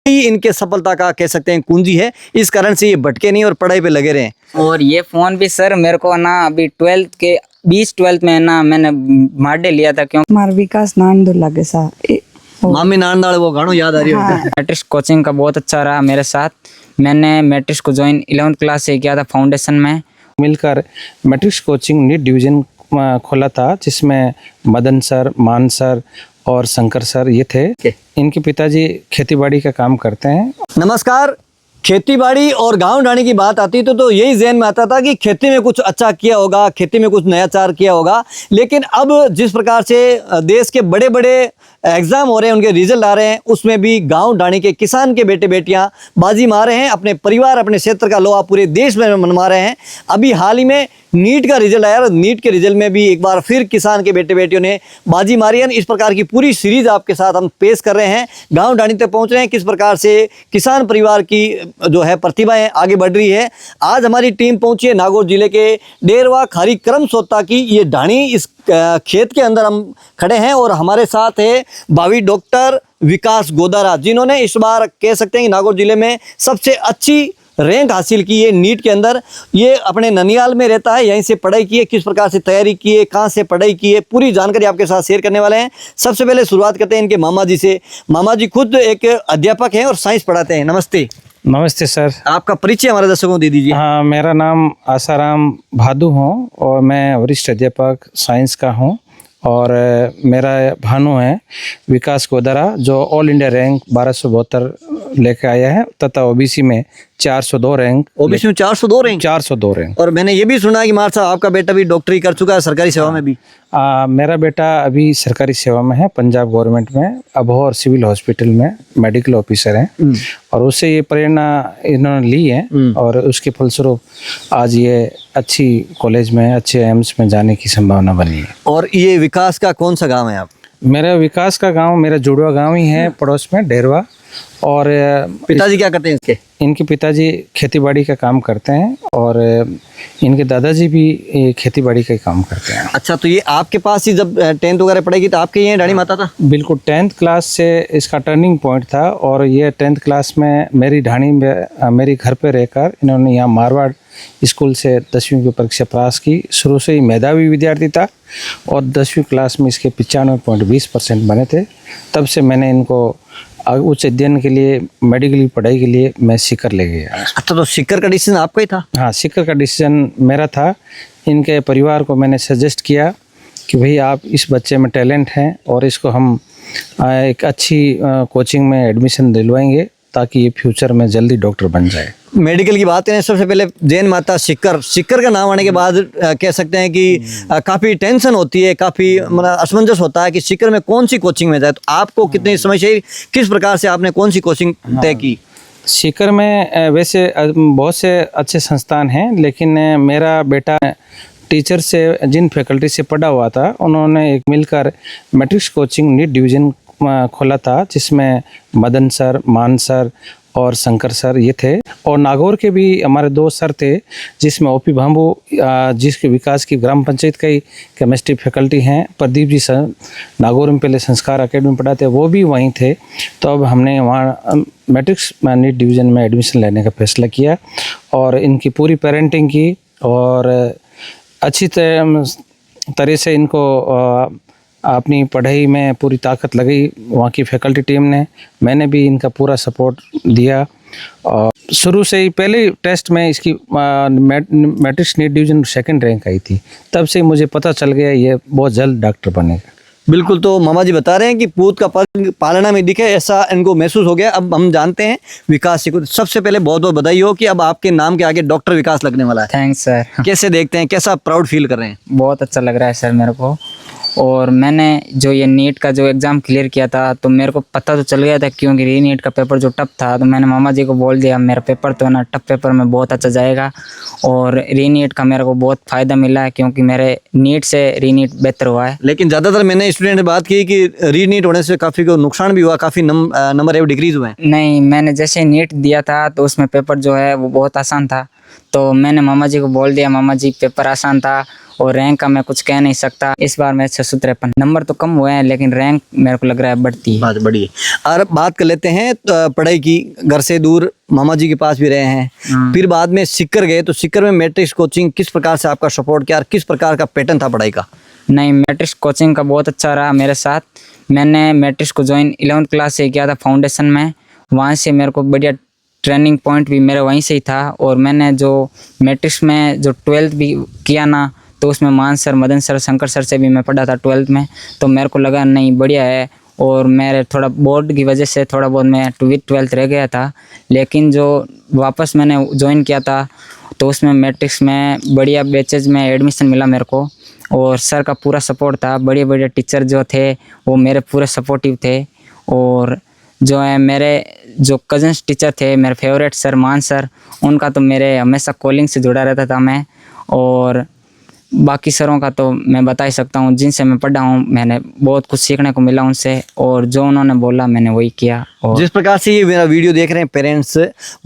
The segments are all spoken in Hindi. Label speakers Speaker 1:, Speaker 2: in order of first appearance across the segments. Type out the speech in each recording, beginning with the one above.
Speaker 1: ही इनके सफलता का कह सकते हैं कुंजी है। इस कारण से ये भटके नहीं और पढ़ाई पे लगे रहे।
Speaker 2: और ये फोन भी सर मेरे को ना अभी 12th में ना मैंने माडे लिया था, क्योंकि
Speaker 3: मार विकास नांदुल्ला के साथ
Speaker 1: मामी नानदाड़ वो गानो याद आ रही है।
Speaker 2: मैट्रिक्स कोचिंग का बहुत अच्छा रहा मेरे साथ। मैंने मैट्रिक्स को ज्वाइन 11th क्लास से किया था फाउंडेशन में।
Speaker 4: मिलकर मैट्रिक्स कोचिंग नीट डिवीजन खोला था, जिसमें मदन सर, मान सर और शंकर सर ये थे। इनके पिताजी खेतीबाड़ी का काम करते हैं।
Speaker 1: नमस्कार। खेतीबाड़ी और गांव ढाणी की बात आती तो यही ज़हन में आता था कि खेती में कुछ अच्छा किया होगा, खेती में कुछ नयाचार किया होगा। लेकिन अब जिस प्रकार से देश के बड़े बड़े एग्जाम हो रहे हैं, उनके रिजल्ट आ रहे हैं, उसमें भी गांव ढाणी के किसान के बेटे बेटियां बाजी मार रहे हैं। अपने परिवार, अपने क्षेत्र का लोहा पूरे देश में मनवा रहे हैं। अभी हाल ही में नीट का रिजल्ट आया और नीट के रिजल्ट में भी एक बार फिर किसान के बेटे बेटियों ने बाजी मारी है। इस प्रकार की पूरी सीरीज आपके साथ हम पेश कर रहे हैं। गांव ढाणी तक पहुंच रहे हैं, किस प्रकार से किसान परिवार की जो है प्रतिभाएं आगे बढ़ रही है। आज हमारी टीम पहुंची है नागौर जिले के डेरवा खारी करम सोता की ये ढाणी। इस खेत के अंदर हम खड़े हैं और हमारे साथ है भावी डॉक्टर विकास गोदारा, जिन्होंने इस बार कह सकते हैं कि नागौर जिले में सबसे अच्छी रैंक हासिल की है नीट के अंदर। ये अपने ननियाल में रहता है, यहीं से पढ़ाई की है, किस प्रकार से तैयारी की है, कहाँ से पढ़ाई की है, पूरी जानकारी आपके साथ शेयर करने वाले हैं। सबसे पहले शुरुआत करते हैं इनके मामा जी से। मामा जी खुद एक अध्यापक हैं और साइंस पढ़ाते हैं। नमस्ते।
Speaker 4: नमस्ते सर।
Speaker 1: आपका परिचय हमारे दर्शकों को दे दीजिए।
Speaker 4: हाँ, मेरा नाम आसाराम भादु हूँ और मैं वरिष्ठ अध्यापक साइंस का हूँ। और मेरा भानु है विकास गोदारा, जो ऑल इंडिया रैंक 1272 लेके आया है, तथा ओबीसी में 402 रैंक।
Speaker 1: ओबीसी में 402 रैंक।
Speaker 4: 402 रैंक।
Speaker 1: और मैंने ये भी सुना है कि मार साहब आपका बेटा भी डॉक्टरी कर चुका है सरकारी सेवा में भी।
Speaker 4: मेरा बेटा अभी सरकारी सेवा में है, पंजाब गवर्नमेंट में अबोहर सिविल हॉस्पिटल में मेडिकल ऑफिसर हैं। और उससे ये प्रेरणा इन्होंने ली है और उसके फलस्वरूप आज ये अच्छी कॉलेज में, अच्छे एम्स में जाने की संभावना बनी है।
Speaker 1: और ये विकास का कौन सा गाँव है आप?
Speaker 4: मेरा विकास का गांव मेरा जुड़वा गांव ही है, पड़ोस में डेरवा। और
Speaker 1: पिताजी क्या करते हैं इसके?
Speaker 4: इनके पिताजी खेतीबाड़ी का काम करते हैं और इनके दादाजी भी खेतीबाड़ी का काम करते हैं।
Speaker 1: अच्छा, तो ये आपके पास ही जब 10th वगैरह पढ़ेगी तो आपके यहाँ ढाणी माता था?
Speaker 4: बिल्कुल, 10th क्लास से इसका टर्निंग पॉइंट था। और ये 10th क्लास में मेरी ढाणी में मेरे घर पे रहकर इन्होंने यहाँ मारवाड़ स्कूल से 10वीं की परीक्षा पास की। शुरू से ही मेधावी विद्यार्थी था और 10वीं क्लास में इसके 95.20% बने थे। तब से मैंने इनको उच्च अध्ययन के लिए, मेडिकल पढ़ाई के लिए मैं सीकर ले गया।
Speaker 1: अच्छा, तो सीकर का डिसीजन आपका ही था?
Speaker 4: हाँ, सीकर का डिसीजन मेरा था। इनके परिवार को मैंने सजेस्ट किया कि भाई आप इस बच्चे में टैलेंट हैं और इसको हम एक अच्छी कोचिंग में एडमिशन दिलवाएंगे ताकि ये फ्यूचर में जल्दी डॉक्टर बन जाए।
Speaker 1: मेडिकल की बात करें, सबसे पहले जैन माता सिक्कर का नाम आने के बाद कह सकते हैं कि काफ़ी टेंशन होती है, काफ़ी मतलब असमंजस होता है कि सिक्कर में कौन सी कोचिंग में जाए। तो आपको कितनी समय से, किस प्रकार से आपने कौन सी कोचिंग तय की?
Speaker 4: सीकर में वैसे बहुत से अच्छे संस्थान हैं, लेकिन मेरा बेटा टीचर से, जिन फैकल्टी से पढ़ा हुआ था, उन्होंने एक मिलकर मैट्रिक्स कोचिंग नीट डिवीजन खोला था, जिसमें मदन सर, मान सर और शंकर सर ये थे। और नागौर के भी हमारे 2 सर थे, जिसमें ओपी भांबू, जिसके विकास की ग्राम पंचायत का ही केमिस्ट्री फैकल्टी हैं। प्रदीप जी सर नागौर में पहले संस्कार अकेडमी में पढ़ाते, वो भी वहीं थे। तो अब हमने वहाँ मैट्रिक्स नीट डिवीज़न में एडमिशन लेने का फैसला किया और इनकी पूरी पेरेंटिंग की और अच्छी तरह से इनको अपनी पढ़ाई में पूरी ताकत लगाई वहाँ की फैकल्टी टीम ने। मैंने भी इनका पूरा सपोर्ट दिया और शुरू से ही पहले टेस्ट में इसकी matrix neat division 2nd rank आई थी। तब से मुझे पता चल गया ये बहुत जल्द डॉक्टर बनेगा।
Speaker 1: बिल्कुल, तो मामा जी बता रहे हैं कि पूत का पग पालना में दिखे, ऐसा इनको महसूस हो गया। अब हम जानते हैं विकास जी को। सबसे पहले बहुत बहुत बधाई हो कि अब आपके नाम के आगे डॉक्टर विकास लगने वाला है।
Speaker 2: Thanks sir.
Speaker 1: कैसे देखते हैं, कैसा प्राउड फील कर रहे हैं?
Speaker 2: बहुत अच्छा लग रहा है सर मेरे को। और मैंने जो ये नीट का जो एग्ज़ाम क्लियर किया था, तो मेरे को पता तो चल गया था, क्योंकि री नीट का पेपर जो टफ था, तो मैंने मामा जी को बोल दिया मेरा पेपर तो ना टफ पेपर में बहुत अच्छा जाएगा। और री नीट का मेरे को बहुत फ़ायदा मिला है, क्योंकि मेरे नीट से री नीट बेहतर हुआ है।
Speaker 1: लेकिन ज़्यादातर मैंने स्टूडेंट बात की कि री नीट होने से काफ़ी को नुकसान भी हुआ, काफ़ी नंबर डिक्रीज हुए हैं।
Speaker 2: नहीं, मैंने जैसे नीट दिया था तो उसमें पेपर जो है वो बहुत आसान था, तो मैंने मामा जी को बोल दिया, मामा जी पेपर आसान था और रैंक का मैं कुछ कह नहीं सकता। इस बार मैं 653 नंबर तो कम हुए हैं, लेकिन रैंक मेरे को लग रहा है बढ़ती है।
Speaker 1: बात बढ़ी है। और बात कर लेते हैं पढ़ाई की। घर से दूर मामा जी के पास भी रहे हैं, फिर बाद में सिक्कर गए, तो सिक्कर में मैट्रिक्स कोचिंग किस प्रकार से आपका सपोर्ट किया और किस प्रकार का पैटर्न था पढ़ाई का?
Speaker 2: नहीं, मैट्रिक्स कोचिंग का बहुत अच्छा रहा मेरे साथ। मैंने मैट्रिक्स को ज्वाइन 11th क्लास से किया था फाउंडेशन में। वहाँ से मेरे को बढ़िया ट्रेनिंग पॉइंट भी मेरा वहीं से ही था। और मैंने जो मैट्रिक्स में जो 12th भी किया ना, तो उसमें मान sir, Madan sir, Shankar sir से भी मैं पढ़ा था 12th में। तो मेरे को लगा नहीं बढ़िया है। और मेरे थोड़ा बोर्ड की वजह से थोड़ा बहुत मैं 12th रह गया था, लेकिन जो वापस मैंने ज्वाइन किया था तो उसमें मैट्रिक्स में बढ़िया बैचेज में एडमिशन मिला मेरे को। और सर का पूरा सपोर्ट था। बड़े बड़े टीचर जो थे वो मेरे पूरे सपोर्टिव थे। और जो है मेरे जो कजन्स टीचर थे, मेरे फेवरेट सर मान सर, उनका तो मेरे हमेशा कॉलिंग से जुड़ा रहता था मैं। और बाकी सरों का तो मैं बता ही सकता हूँ, जिनसे मैं पढ़ा हूँ मैंने बहुत कुछ सीखने को मिला उनसे, और जो उन्होंने बोला मैंने वही किया। और
Speaker 1: जिस प्रकार से ये मेरा वीडियो देख रहे हैं पेरेंट्स,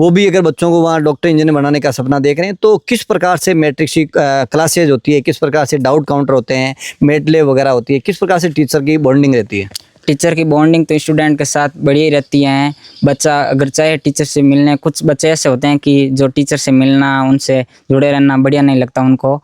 Speaker 1: वो भी अगर बच्चों को वहाँ डॉक्टर इंजीनियर बनाने का सपना देख रहे हैं, तो किस प्रकार से मैट्रिक्स की क्लासेज होती है, किस प्रकार से डाउट काउंटर होते हैं, मेडले वगैरह होती है, किस प्रकार से टीचर की बॉन्डिंग रहती है?
Speaker 2: टीचर की बॉन्डिंग तो स्टूडेंट के साथ बढ़िया ही रहती है। बच्चा अगर चाहे टीचर से मिलने, कुछ बच्चे ऐसे होते हैं कि जो टीचर से मिलना, उनसे जुड़े रहना बढ़िया नहीं लगता उनको,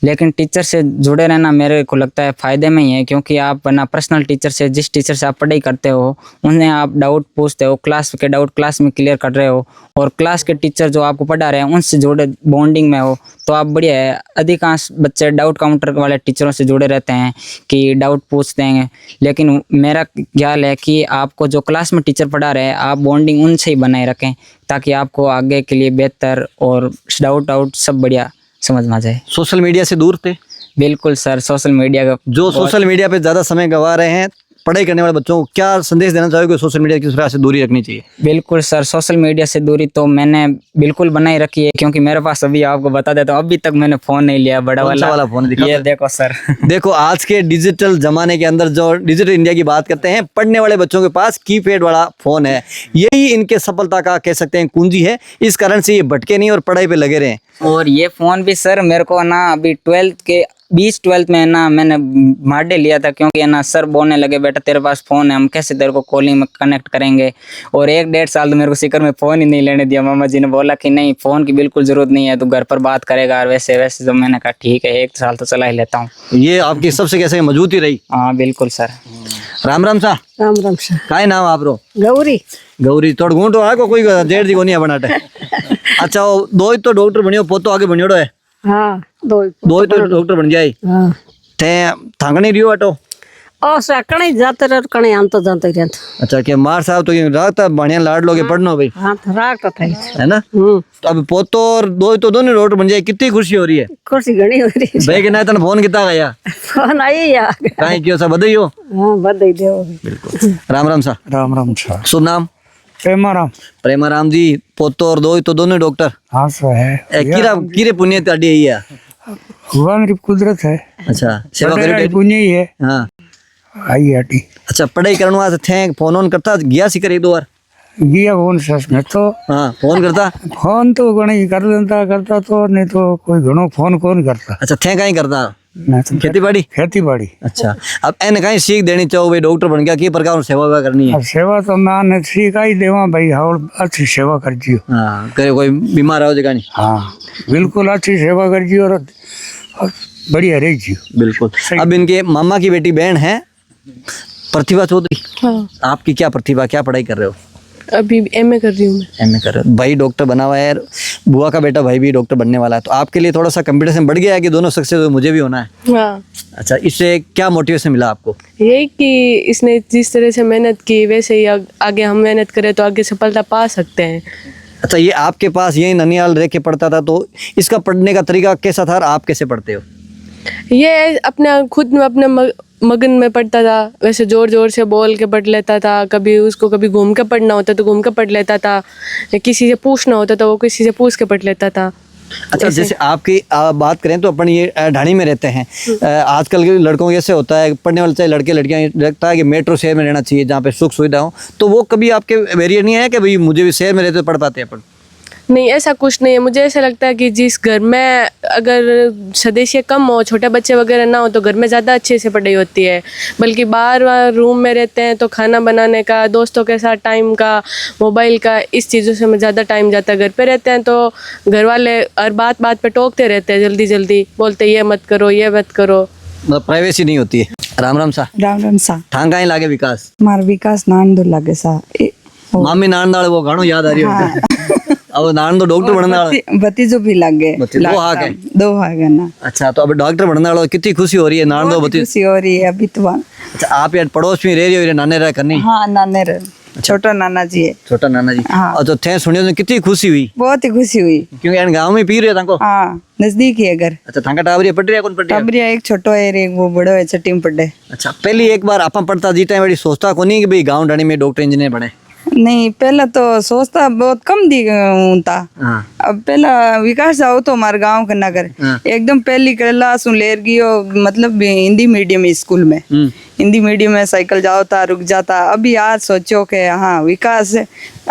Speaker 2: लेकिन टीचर से जुड़े रहना मेरे को लगता है फ़ायदे में ही है। क्योंकि आप अपना पर्सनल टीचर से, जिस टीचर से आप पढ़ाई करते हो, उन्हें आप डाउट पूछते हो, क्लास के डाउट क्लास में क्लियर कर रहे हो, और क्लास के टीचर जो आपको पढ़ा रहे हैं उनसे जुड़े बॉन्डिंग में हो, तो आप बढ़िया है। अधिकांश बच्चे डाउट काउंटर वाले टीचरों से जुड़े रहते हैं कि डाउट पूछते हैं, लेकिन मेरा ख्याल है कि आपको जो क्लास में टीचर पढ़ा रहे हैं, आप बॉन्डिंग उनसे ही बनाए रखें, ताकि आपको आगे के लिए बेहतर और डाउट सब बढ़िया समझ में आ जाए।
Speaker 1: सोशल मीडिया से दूर थे?
Speaker 2: बिल्कुल सर, सोशल मीडिया का
Speaker 1: जो सोशल मीडिया पे ज़्यादा समय गंवा रहे हैं, पढ़ाई करने वाले बच्चों को क्या संदेश देना चाहोगे? सोशल मीडिया किस प्रकार से दूरी रखनी चाहिए?
Speaker 2: बिल्कुल सर, सोशल मीडिया से दूरी तो मैंने बिल्कुल बनाई रखी है। क्योंकि मेरे पास, अभी आपको बता देता हूँ, अभी तक मैंने फ़ोन नहीं लिया बड़ा
Speaker 1: कौन सा वाला फोन है? दिखा
Speaker 2: ये
Speaker 1: दो।
Speaker 2: देखो सर।
Speaker 1: देखो, आज के डिजिटल जमाने के अंदर जो डिजिटल इंडिया की बात करते हैं, पढ़ने वाले बच्चों के पास कीपैड वाला फोन है। यही इनके सफलता का कह सकते हैं कुंजी है। इस कारण से ये भटके नहीं और पढ़ाई पे लगे रहे।
Speaker 2: और ये फ़ोन भी सर मेरे को ना अभी 12th में ना मैंने मार्डे लिया था। क्योंकि ना सर बोलने लगे, बेटा तेरे पास फ़ोन है, हम कैसे तेरे को कॉलिंग में कनेक्ट करेंगे। और 1-1.5 साल तो मेरे को सिक्कर में फ़ोन ही नहीं लेने दिया। मामा जी ने बोला कि नहीं, फ़ोन की बिल्कुल ज़रूरत नहीं है, तू घर पर बात करेगा। और वैसे तो मैंने कहा ठीक है, 1 साल तो चला ही लेता हूँ।
Speaker 1: ये आपकी सबसे कैसे मजबूती रही?
Speaker 2: हाँ बिल्कुल सर।
Speaker 1: राम राम सा।
Speaker 3: राम राम सा।
Speaker 1: काय नाम आपरो?
Speaker 3: गौरी।
Speaker 1: गौरी। थोड़ा घूंटो आको कोई जेड़ दी कोनी बनाटे। अच्छा, वो दो ही तो डॉक्टर बनियो, पोतो आगे बनियोड़ो है?
Speaker 3: हाँ, दो ही
Speaker 1: तो डॉक्टर बन जाए।
Speaker 3: हाँ।
Speaker 1: थे थांगनी रियो अटो?
Speaker 3: और कहीं जाते रहे, कहीं आम तो जाते रहते।
Speaker 1: अच्छा, के मार साहब तो रात बढ़िया लाड लोगे पढ़नो भाई,
Speaker 3: हाँ, तो राग तो था।
Speaker 1: है ना? तो अब पोतो और दो ही तो दोनों डॉक्टर बन जाए, कितनी खुशी हो रही है?
Speaker 3: खुशी घनी हो रही
Speaker 1: भाई के ना तन फोन किता गया?
Speaker 3: फोन आई या
Speaker 1: काहे क्यों सा बधाई हो?
Speaker 3: हाँ, बधाई देव।
Speaker 1: राम राम सा।
Speaker 5: राम राम सर।
Speaker 1: शुभ नाम?
Speaker 5: प्रेमाराम।
Speaker 1: प्रेमाराम जी। पोतो और दो ही तो दोनों डॉक्टर?
Speaker 5: हाँ सर है।
Speaker 1: कीरा कीरे पुण्य ताड़ी है ये?
Speaker 5: भगवान की कुदरत है।
Speaker 1: अच्छा, सेवा
Speaker 5: बड़े
Speaker 1: करी?
Speaker 5: पुण्य ही है।
Speaker 1: हाँ।
Speaker 5: आई हटी।
Speaker 1: अच्छा, पढ़ाई करने वास्ते थे फोन ऑन करता गया सी कर 1-2 बार?
Speaker 5: गया फोन सर में तो।
Speaker 1: हाँ, फोन करता?
Speaker 5: फोन तो घणी कर लेता, करता तो नहीं तो कोई घणो फोन कौन करता।
Speaker 1: अच्छा, थे कहीं करता?
Speaker 5: मैं तो
Speaker 1: खेती बाड़ी?
Speaker 5: खेती बाड़ी।
Speaker 1: अच्छा, अब एने कहीं सीख देनी चाहो भाई, डॉक्टर बन गया की प्रकार सेवा वेवा करनी है?
Speaker 5: अब सेवा तो मैं सीखा ही देवा भाई, और अच्छी सेवा कर जियो।
Speaker 1: हाँ, करे कोई बीमार हो जगह नहीं?
Speaker 5: हाँ बिल्कुल, अच्छी सेवा कर जियो और बढ़िया रह जियो।
Speaker 1: बिल्कुल। अब इनके मामा की बेटी बहन है प्रतिभा चौधरी।
Speaker 6: हाँ,
Speaker 1: आपकी क्या प्रतिभा, क्या पढ़ाई कर रहे हो?
Speaker 6: अभी एमए कर रही हूँ मैं।
Speaker 1: एमए कर रहे हो। भाई डॉक्टर बना हुआ है, बुआ का बेटा भाई भी डॉक्टर बनने वाला है, तो आपके लिए थोड़ा सा कंपटीशन बढ़ गया है कि दोनों सक्सेस हो, मुझे भी होना है?
Speaker 6: हाँ,
Speaker 1: अच्छा, इससे क्या मोटिवेशन मिला आपको?
Speaker 6: यही कि इसने जिस तरह से मेहनत की, वैसे ही आगे हम मेहनत करें तो आगे सफलता पा सकते हैं।
Speaker 1: अच्छा, ये आपके पास यही ननियाल रह के पढ़ता था, तो इसका पढ़ने का तरीका कैसा था और आप कैसे पढ़ते हो?
Speaker 6: ये अपना खुद में अपने मगन में पढ़ता था, वैसे जोर जोर से बोल के पढ़ लेता था। कभी उसको कभी घूम के पढ़ना होता तो घूम के पढ़ लेता था, किसी से पूछना होता तो वो किसी से पूछ के पढ़ लेता था।
Speaker 1: अच्छा, जैसे आपकी बात करें तो अपन ये ढाणी में रहते हैं। आजकल के लड़कों ऐसे होता है, पढ़ने वाले चाहे लड़के लड़कियां, लगता है कि मेट्रो शहर में रहना चाहिए जहाँ पे सुख सुविधा हो, तो वो कभी आपके वेरियर नहीं है कि भाई मुझे भी शहर में रहते तो पढ़ पाते हैं अपन?
Speaker 6: नहीं, ऐसा कुछ नहीं है। मुझे ऐसा लगता है कि जिस घर में अगर सदस्य कम हो, छोटे बच्चे वगैरह ना हो, तो घर में ज़्यादा अच्छे से पढ़ाई होती है। बल्कि बाहर रूम में रहते हैं तो खाना बनाने का, दोस्तों के साथ टाइम का, मोबाइल का, इस चीज़ों से में ज़्यादा टाइम जाता है। घर पे रहते हैं तो घर वाले हर बात बात पे टोकते रहते हैं, जल्दी जल्दी बोलते ये मत करो, ये मत करो।
Speaker 1: मतलब प्राइवेसी नहीं होती है। राम राम सा
Speaker 7: राम राम सा
Speaker 1: ठां काई लागे विकास
Speaker 7: मार विकास नानदो लागे सा
Speaker 1: मामी नानदाल वो घणो याद आ रही है। अब नानदो डॉक्टर बनने वाला
Speaker 7: भतीजो भी लागे
Speaker 1: भतीजो, दो हाक है।
Speaker 7: दो हाक है ना।
Speaker 1: अच्छा, तो अब डॉक्टर बनने वाला कितनी खुशी हो रही है नानदो
Speaker 7: बहुत
Speaker 1: भतीज।
Speaker 7: खुशी हो रही है अभी तो।
Speaker 1: अच्छा, आप यार पड़ोस में रह रही हो, नाने रह करनी।
Speaker 7: हाँ नाने रे छोटा नाना जी है।
Speaker 1: छोटा नाना जी।
Speaker 7: हाँ।
Speaker 1: और तो थे सुनियो तो कितनी खुशी हुई,
Speaker 7: बहुत ही खुशी हुई
Speaker 1: क्योंकि इन गांव में पी रहे तांको।
Speaker 7: हाँ नजदीक ही है घर।
Speaker 1: अच्छा, थांका टावरिया पड़ रही कौन पड़ रही?
Speaker 7: टबरिया एक छोटो है एक वो बड़ो है छठी में पढ़े।
Speaker 1: अच्छा, पहली एक बार अपन पढ़ता जी टाइम बड़ी सोचता को नहीं कि भाई गांव ढाणी में डॉक्टर इंजीनियर बने।
Speaker 7: नहीं पहला तो सोचता बहुत कम दी था।
Speaker 1: हाँ।
Speaker 7: अब पहला विकास जाओ तो हमारे गांव का नगर एकदम पहली क्लास लेर गियो, मतलब हिंदी मीडियम स्कूल में। हिंदी मीडियम में साइकिल जाओ था, रुक जाता। अभी आज सोचो कि हाँ विकास,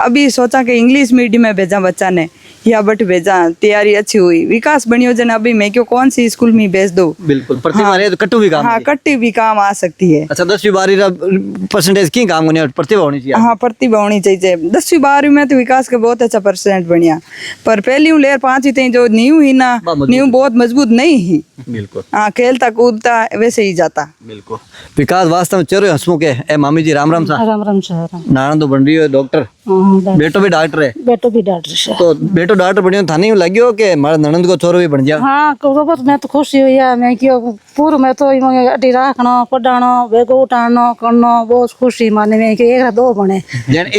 Speaker 7: अभी सोचा कि इंग्लिश मीडियम में भेजा बच्चा ने या बट भेजा, तैयारी अच्छी हुई। विकास बनियो जन अभी मैं क्यों कौन सी स्कूल में भेज दो।
Speaker 1: बिल्कुल, प्रतिभा रहे तो कट्टू भी काम।
Speaker 7: हाँ कट्टी भी काम आ सकती है।
Speaker 1: अच्छा, 10वीं 12वीं परसेंटेज की काम होनी है, प्रतिभा होनी चाहिए।
Speaker 7: हाँ प्रतिभा होनी चाहिए। 10वीं 12वीं में तो विकास के बहुत अच्छा परसेंट बढ़िया, पर पहली लेर 5वीं तक जो नींव ही ना, नींव बहुत मजबूत नहीं ही।
Speaker 1: बिल्कुल।
Speaker 7: हाँ खेलता कूदता वैसे ही जाता।
Speaker 1: बिल्कुल। विकास वास्तव में चलो हंसमुख है। ए मामी जी राम राम सा।
Speaker 3: राम राम सर।
Speaker 1: नाना तो बन रही है डॉक्टर, बेटो भी डॉक्टर है।
Speaker 3: बेटो भी डॉक्टर से।
Speaker 1: तो बेटो डॉक्टर बनियो थाने में लगियो कि हमारे ननंद को छोरो भी बन जा।
Speaker 3: हाँ बस मैं तो खुशी हुई है। मैं क्यों पूरा मैं तो अटी राखना पढ़ाना बेगो उठाना करना बहुत खुशी माने में कि एक दो बने।
Speaker 1: जन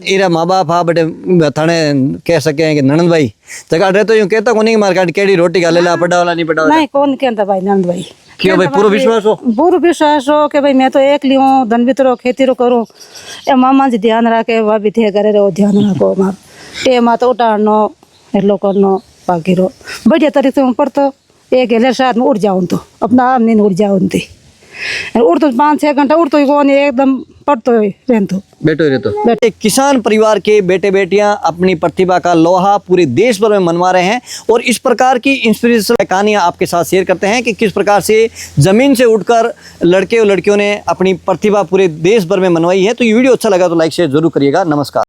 Speaker 1: इरा माँ बाप हा बटे थाने कह सके हैं कि ननंद भाई जगह रहे तो यूं कहता को नहीं कि मार केड़ी रोटी खा लेला, पढ़ा वाला नहीं पढ़ा वाला।
Speaker 3: नहीं कौन कहता भाई नंद भाई।
Speaker 1: क्यों भाई, पूरा विश्वास हो?
Speaker 3: पूरा विश्वास हो कि भाई मैं तो एक लियो धन भीतर खेती रो करूँ। ए मामा जी ध्यान रखे, वह भी थे करे रो ध्यान रखो मार टे माँ तो उठानो हेलो करनो बाकी रो बढ़िया तरीके से पढ़तो। एक हेलर साथ में उठ जाऊँ तो अपना आप नींद उठ जाऊँ थी उड़ तो 5-6 घंटा उड़ तो कौन एकदम पढ़तो रहन तो
Speaker 1: बेटो रे तो एक किसान परिवार के बेटे बेटियां अपनी प्रतिभा का लोहा पूरे देश भर में मनवा रहे हैं और इस प्रकार की इंस्पिरेशनल कहानियां आपके साथ शेयर करते हैं कि किस प्रकार से जमीन से उठकर लड़के और लड़कियों ने अपनी प्रतिभा पूरे देश भर में मनवाई है। तो ये वीडियो अच्छा लगा तो लाइक शेयर जरूर करिएगा। नमस्कार।